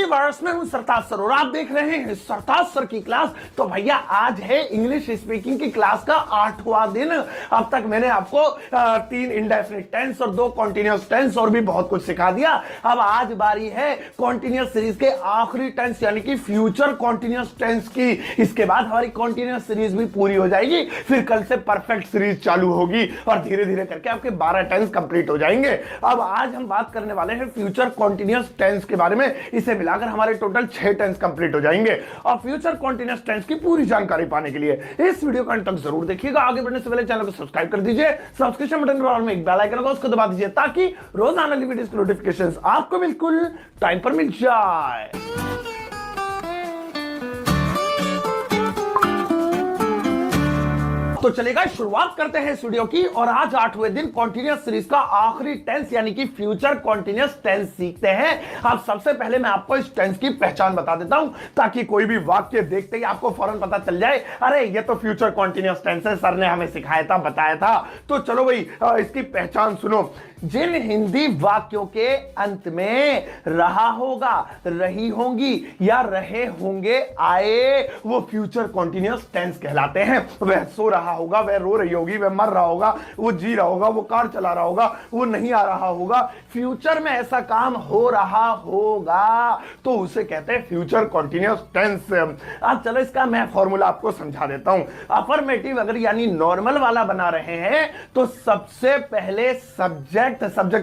Universe में हूं सरताज sir और आप देख रहे हैं सरताज सर की क्लास। तो भैया आज है इंग्लिश स्पीकिंग की क्लास का 8वां दिन। अब तक मैंने आपको 3 इंडेफिनिट टेंस और 2 कॉन्टिन्यूअस टेंस और भी बहुत कुछ सिखा दिया। अब आज बारी है कॉन्टिन्यूअस सीरीज के आखिरी टेंस यानी कि फ्यूचर कॉन्टिन्यूअस टेंस की। इसके बाद हमारी कॉन्टिन्यूअस सीरीज भी पूरी हो जाएगी, फिर कल से परफेक्ट सीरीज चालू होगी और धीरे धीरे करके आपके 12 टेंस कंप्लीट हो जाएंगे। अब आज हम बात करने वाले हैं फ्यूचर कॉन्टिन्यूअस टेंस के बारे में। इसे मिलाकर हमारे टोटल 6 टेंस कंप्लीट हो जाएंगे और फ्यूचर कॉन्टिन्यूअस टेंस की पूरी जानकारी पाने के लिए इस वीडियो को अंत तक जरूर देखिएगा। आगे बढ़ने से पहले चैनल को सब्सक्राइब कर दीजिए, सब्सक्रिप्शन बटन पर में एक बेल आइकन होगा उसको दबा दीजिए ताकि रोजाना वीडियोस की नोटिफिकेशंस आपको बिल्कुल टाइम पर मिल जाए। तो चलेगा, शुरुआत करते हैं इस वीडियो की और आज 8वें दिन कॉन्टिन्यूअस सीरीज का आखिरी टेंस यानी कि फ्यूचर कॉन्टिन्यूअस टेंस सीखते हैं। अब सबसे पहले मैं आपको इस टेंस की पहचान बता देता हूं ताकि कोई भी वाक्य देखते ही आपको फौरन पता चल जाए, अरे ये तो फ्यूचर कॉन्टिन्यूअस टेंस है, सर ने हमें सिखाया था, बताया था। तो चलो भाई इसकी पहचान सुनो। जिन हिंदी वाक्यों के अंत में रहा होगा, रही होंगी या रहे होंगे आए, वो फ्यूचर कॉन्टिन्यूअस टेंस कहलाते हैं। वह सो रहा होगा, वह रो रही होगी, वह मर रहा होगा, वो जी रहा होगा, वो कार चला रहा होगा, वो नहीं आ रहा होगा, फ्यूचर में ऐसा काम हो रहा होगा तो उसे कहते हैं फ्यूचर कॉन्टिन्यूअस टेंस। अब चलो इसका मैं फॉर्मूला आपको समझा देता हूं। अफर्मेटिव अगर यानी नॉर्मल वाला बना रहे हैं तो सबसे पहले सब्जेक्ट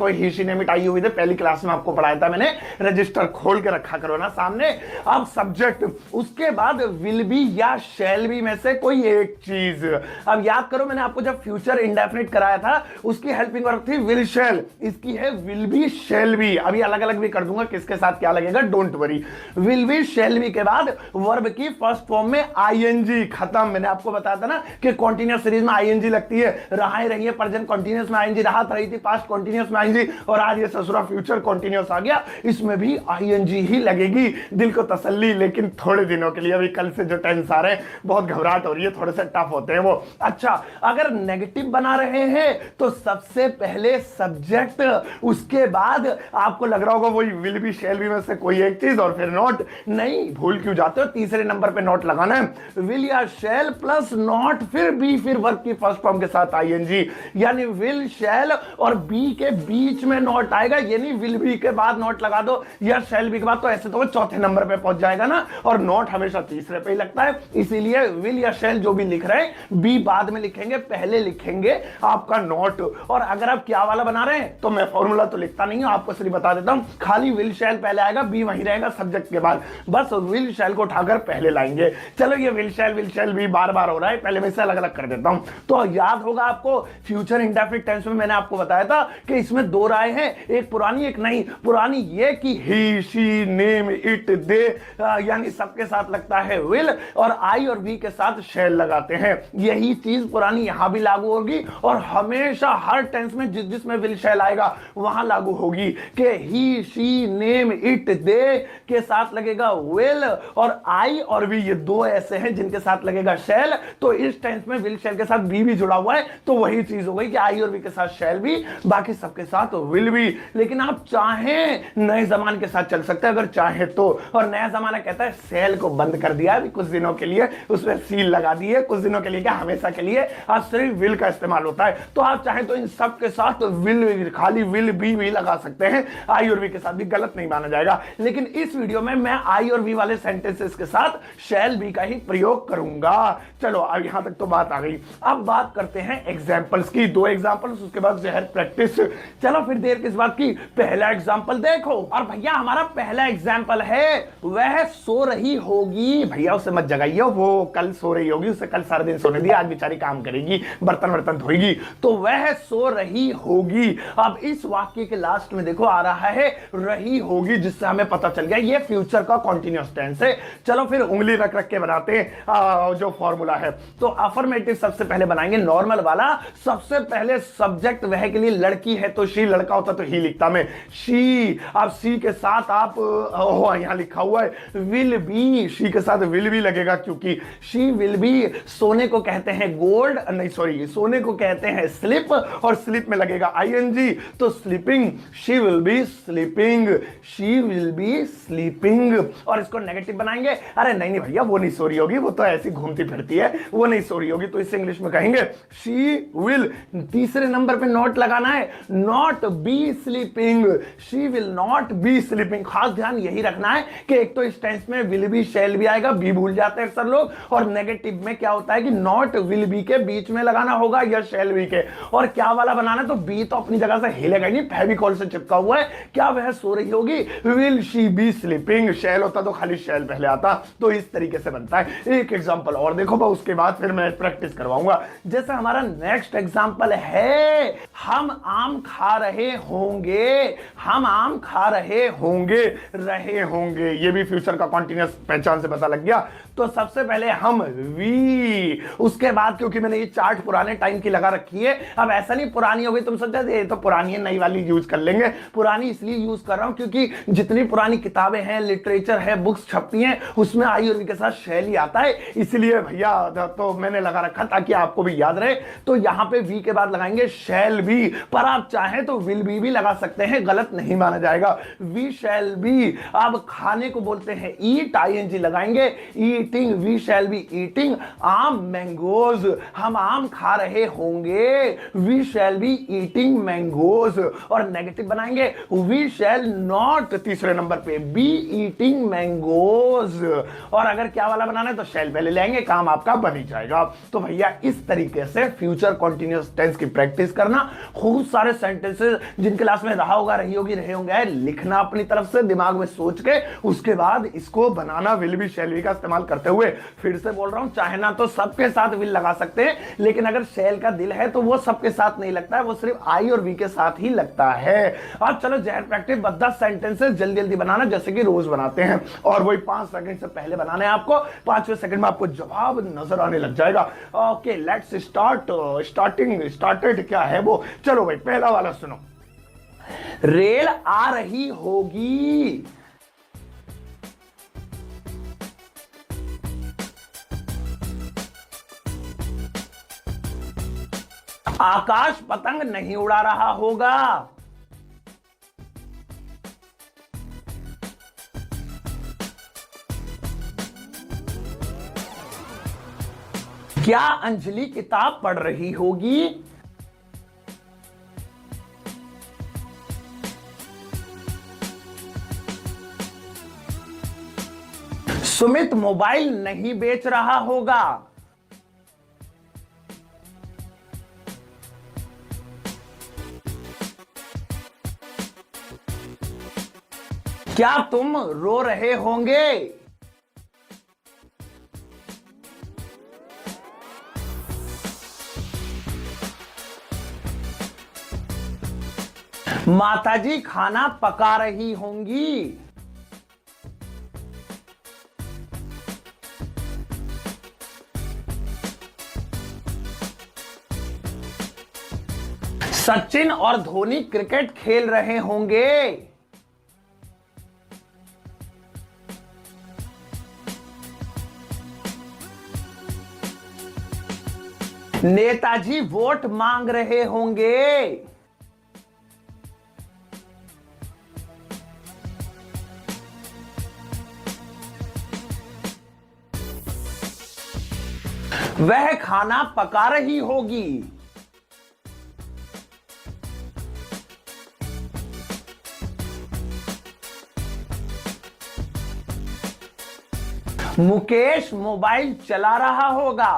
वही ही शी नेम इट आई यू विद, पहली क्लास में आपको पढ़ाया था मैंने, रजिस्टर खोल के रखा करो ना सामने। अब सब्जेक्ट, उसके बाद विल बी या शैल बी में से कोई एक चीज। अब याद करो मैंने आपको जब फ्यूचर इंडेफिनिट कराया था उसकी हेल्पिंग वर्ब थी विल शैल, इसकी है विल बी शैल बी। अभी अलग अलग भी कर दूंगा किसके साथ क्या लगेगा, don't worry. Will be shall be के बाद वर्ब की फर्स्ट फॉर्म में आईएनजी, खत्म। मैंने आपको बताया था ना कि कॉन्टिन्यूअस सीरीज में आईएनजी लगती है, रहा ही रही है प्रेजेंट कॉन्टिन्यूअस में आईएनजी, राहत रही थी पास्ट कॉन्टिन्यूअस में आईएनजी, और आज ये ससुरा फ्यूचर कॉन्टिन्यूअस आ गया, इसमें भी आईएनजी ही लगेगी। दिल को तसल्ली, लेकिन थोड़े दिनों के लिए, अभी कल से जो टेंस आ रहे हैं बहुत घबराहट हो रही है, थोड़े से टफ होते हैं वो। अच्छा, अगर नेगेटिव बना रहे हैं तो सबसे पहले सब्जेक्ट, उसके बाद आपको लग रहा होगा वही विल बी शैल बी में से कोई एक चीज और फिर नॉट। नहीं, भूल क्यों जाते हो, तीसरे नंबर पे नॉट लगाना है। विल या शैल प्लस नॉट फिर बी, फिर वर्ब की फर्स्ट फॉर्म के साथ आईएनजी, यानी विल शैल और बी के बीच में नॉट आएगा, यानी विल बी के बाद नॉट लगा दो या शैल बी के बाद, तो ऐसे तो वो चौथे नंबर पे पहुंच जाएगा ना, और नॉट हमेशा तीसरे पे ही लगता है। इसीलिए विल या शैल जो भी लिख रहे हैं बी बाद में लिखेंगे, पहले लिखेंगे आपका नॉट। और अगर आप क्या वाला बना रहे हैं तो मैं फॉर्मूला तो लिखता नहीं हूं, आपको सिर्फ बता देता हूं, खाली विल शैल पहले आएगा, बी वहीं रहेगा सब्जेक्ट के बाद, बस विल शैल को उठाकर पहले लाएंगे। चलो ये विल शैल बी बार बार हो रहा है, पहले मैं इसे अलग अलग कर देता हूं। तो याद होगा आपको फ्यूचर इंडेफिनिट टेंस में मैंने आपको बताया था कि इसमें 2 राय हैं, एक पुरानी एक नई। पुरानी ये कि ही शी नेम इट दे, यानी सबके साथ लगता है विल और आई और वी के साथ शैल लगाते हैं। यही चीज पुरानी यहां भी लागू होगी और हमेशा हर टेंस में जिसमें विल शैल आएगा वहां लागू होगी कि ही शी नेम इट दे के साथ लगेगा विल, और आई और वी ये 2 ऐसे हैं जिनके साथ लगेगा शैल। तो इस टेंस में विल शैल के साथ बी भी जुड़ा हुआ है, तो वही चीज हो गई कि आई और वी के साथ शैल भी, बाकी सबके साथ विल भी। लेकिन आप चाहें नए जमाने के साथ चल सकते हैं अगर चाहे तो, और नया जमाना कहता है शैल को बंद कर दिया अभी कुछ दिनों के लिए, उसमें सील लगा दी है, कुछ दिनों के लिए क्या हमेशा के लिए, आज सिर्फ विल का इस्तेमाल होता है। तो आप चाहें तो इन सब के साथ विल, खाली विल बी भी लगा सकते हैं, आई और वी के साथ भी, गलत नहीं माना जाएगा। लेकिन इस वीडियो में मैं आई और वी वाले सेंटेंसेस के साथ शैल बी का ही प्रयोग करूंगा। चलो अब यहां तक तो बात आ गई। अब बात करते हैं एग्जांपल्स की, 2 एग्जांपल्स, उसके बाद जहर प्रैक्टिस। चलो फिर देर किस बात की, पहला एग्जांपल देखो। और भैया हमारा पहला एग्जांपल है वह सो रही होगी। भैया उसे मत जगाइए, वो कल सो रही होगी, उसे कल सारा दिन सोने दिया, आज बेचारी काम करेगी, बर्तन धोएगी, तो वह सो रही होगी। अब इस वाक्य के लास्ट में देखो आ रहा है रही होगी, जिससे हमें पता चल गया ये फ्यूचर का कॉन्टिन्यूअस टेंस है। चलो फिर उंगली रख रख के बनाते हैं जो फॉर्मूला है। तो अफर्मेटिव सबसे पहले बनाएंगे नॉर्मल वाला। सबसे पहले सब्जेक्ट वह के लिए लड़की है तो शी, लड़का होता तो ही लिखता मैं, शी। अब सी के साथ आप यहां लिखा हुआ है विल बी, शी के साथ विल बी लगेगा क्योंकि शी विल बी सोने को कहते हैं गोल्ड, नहीं सॉरी, सोने को कहते हैं स्लिप, और स्लिप में लगेगा आईएनजी, तो sleeping, she will be sleeping, she will be sleeping. और इसको नेगेटिव बनाएंगे, अरे नहीं भैया वो नहीं सो रही होगी, वो तो ऐसी घूमती फिरती है, वो नहीं सो रही होगी, तो इसे इंग्लिश में कहेंगे शी विल। तीसरे नंबर पे नॉट लगाना है, not be sleeping, she will not be sleeping. खास ध्यान यही रखना है कि एक तो इस टेंस में विल बी शैल भी आएगा, बी भूल जाते हैं अक्सर लोग, और नेगेटिव में क्या होता है कि नॉट विल बी के बीच में लगाना होगा या शैल बी के, और क्या वाला बनाना है, तो बी तो अपनी जगह से हिलेगा नहीं, फेविकॉल से चिपका हुआ है, क्या वह सो रही होगी, विल शी बी स्लीपिंग, शैल होता तो खाली शैल पहले आता, तो इस तरीके से बनता है। एक एग्जांपल और देखो, उसके बाद फिर मैं प्रैक्टिस करवाऊंगा। जैसे हमारा नेक्स्ट एग्जांपल है, हम आम खा रहे होंगे, हम आम खा रहे होंगे, रहे होंगे, ये भी फ्यूचर का कॉन्टिन्यूअस पहचान से पता लग गया। तो सबसे पहले हम वी, उसके बाद क्योंकि मैंने ये चार्ट पुराने टाइम की लगा रखी है, अब ऐसा नहीं पुरानी हो गई तुम सोचा ये तो पुरानी है, नई वाली यूज कर लेंगे। पुरानी इसलिए यूज कर रहा हूं क्योंकि जितनी पुरानी किताबें हैं, लिटरेचर है, बुक्स छपती हैं, उसमें आई और वी के साथ शैल ही आता है, इसलिए भैया तो मैंने लगा रखा ताकि आपको भी याद रहे। तो यहां पे वी के बाद लगाएंगे शैल बी, पर आप चाहें तो विल बी भी लगा सकते हैं, गलत नहीं माना जाएगा। वी शैल बी, अब खाने को बोलते हैं ईट, आईएनजी लगाएंगे, eating, we shall be eating आम मैंगोज, हम आम खा रहे होंगे, we shall be eating mangoes, और नेगेटिव बनाएंगे वी शैल नॉट, तीसरे नंबर पे बी ईटिंग मैंगोज, और अगर क्या वाला बनाना है तो शैल पहले लेंगे, काम आपका बन ही जाएगा। तो भैया इस तरीके से फ्यूचर कॉन्टिन्यूअस टेंस की प्रैक्टिस करना, खूब सारे सेंटेंसेस जिन क्लास में रहा होगा, रही होगी, रहे होंगे, लिखना अपनी तरफ से दिमाग में सोच के, उसके बाद इसको बनाना विल बी शैल बी का इस्तेमाल करते हुए। फिर से बोल रहा हूं, चाहे ना तो सबके साथ विल लगा सकते हैं, लेकिन अगर शैल का दिल है तो वो सबके साथ नहीं लगता है, वो सिर्फ आई और वी के साथ ही लगता है। अब चलो जहर प्रैक्टिस, 10 सेंटेंसेस जल्दी जल्दी बनाना जैसे कि रोज बनाते हैं, और वही 5 सेकंड से पहले बनाना है आपको, 5वें सेकंड में आपको जवाब नजर आने लग जाएगा। ओके लेट्स स्टार्ट, स्टार्टेड क्या है वो, चलो भाई पहला वाला सुनो, रेल आ रही होगी, आकाश पतंग नहीं उड़ा रहा होगा, क्या अंजलि किताब पढ़ रही होगी, सुमित मोबाइल नहीं बेच रहा होगा, क्या तुम रो रहे होंगे, माताजी खाना पका रही होंगी, सचिन और धोनी क्रिकेट खेल रहे होंगे, नेताजी वोट मांग रहे होंगे, वह खाना पका रही होगी, मुकेश मोबाइल चला रहा होगा,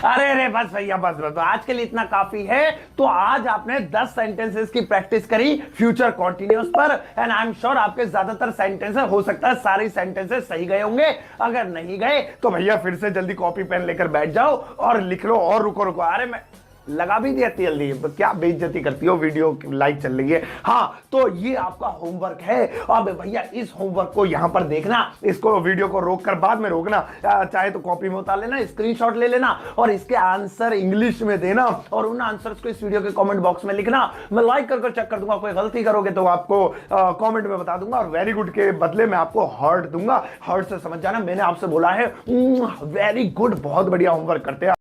अरे बस भैया बस तो आज के लिए इतना काफी है। तो आज आपने 10 सेंटेंसेस की प्रैक्टिस करी फ्यूचर कॉन्टिन्यूअस पर, एंड आई एम श्योर आपके ज्यादातर सेंटेंसेस, हो सकता है सारे सेंटेंसेस सही गए होंगे, अगर नहीं गए तो भैया फिर से जल्दी कॉपी पेन लेकर बैठ जाओ और लिख लो, और रुको रुको, अरे मैं लगा भी दिया तेल दिए, क्या बेइज्जती करती हो, वीडियो लाइव चल रही है। हाँ तो ये आपका होमवर्क है। अब भैया इस होमवर्क को यहां पर देखना, इसको वीडियो को रोक कर बाद में रोकना, चाहे तो कॉपी में उतार लेना, स्क्रीनशॉट ले लेना और इसके आंसर इंग्लिश में देना और उन आंसर्स को इस वीडियो के कमेंट बॉक्स में लिखना। मैं लाइक कर चेक कर दूंगा, कोई गलती करोगे तो आपको कमेंट में बता दूंगा और वेरी गुड के बदले में आपको हार्ट दूंगा। हार्ट से समझ जाना, मैंने आपसे बोला है वेरी गुड, बहुत बढ़िया होमवर्क करते हैं।